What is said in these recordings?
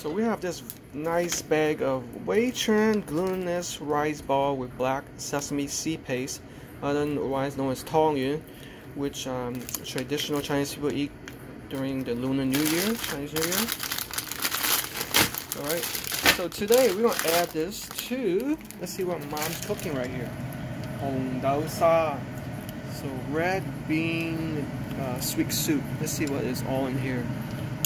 So we have this nice bag of Weichuan glutinous rice ball with black sesame seed paste, otherwise known as Tongyun, which traditional Chinese people eat during the Lunar New Year, Chinese New Year. Alright, so today we're going to add this to, let's see what mom's cooking right here. Hong Dao Sa. So red bean sweet soup. Let's see what is all in here.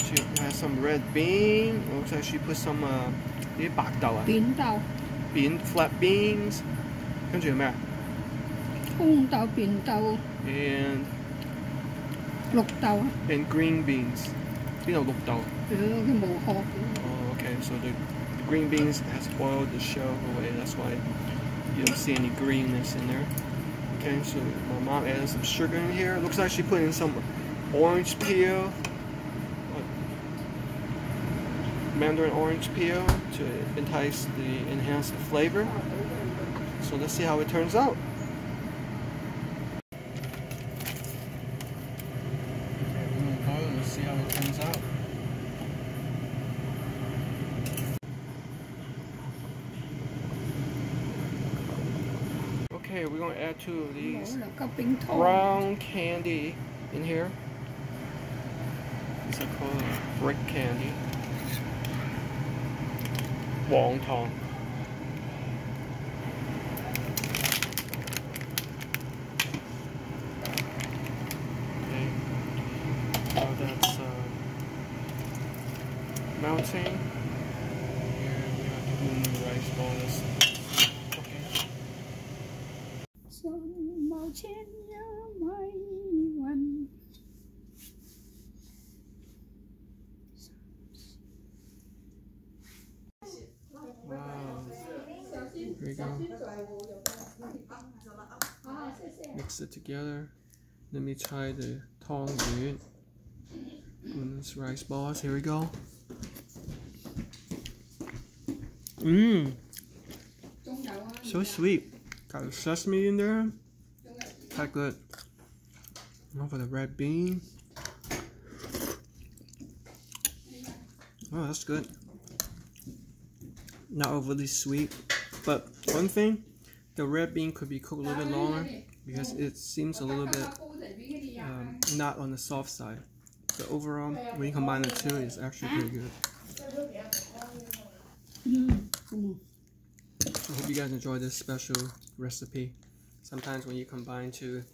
She has some red bean. Looks like she put some bạc đậu. Flat beans. 跟住有咩啊？葱豆、扁豆 And 綠豆 and green beans. 邊度綠豆？佢冇殼。Oh, okay. So the green beans has boiled the shell away. That's why you don't see any greenness in there. Okay, so my mom added some sugar in here. Looks like she put in some orange peel. Mandarin orange peel to enhance the flavor. So let's see how it turns out. Let's see how it turns out. Okay, we're going to add 2 of these brown candy in here. These are called brick candy. Wonton. Okay, now that's melting. Here we have to put in the rice balls. Okay. Wow. Here we go. Mix it together. Let me try the Tongyun glutinous rice balls. Here we go. So sweet. Got the sesame in there. Quite good. Now for the red bean. Oh, that's good. Not overly sweet, but one thing, the red bean could be cooked a little bit longer because it seems a little bit not on the soft side. So overall, when you combine the two, it's actually pretty good. I hope you guys enjoy this special recipe. Sometimes when you combine 2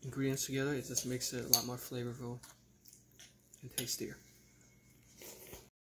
ingredients together, it just makes it a lot more flavorful and tastier.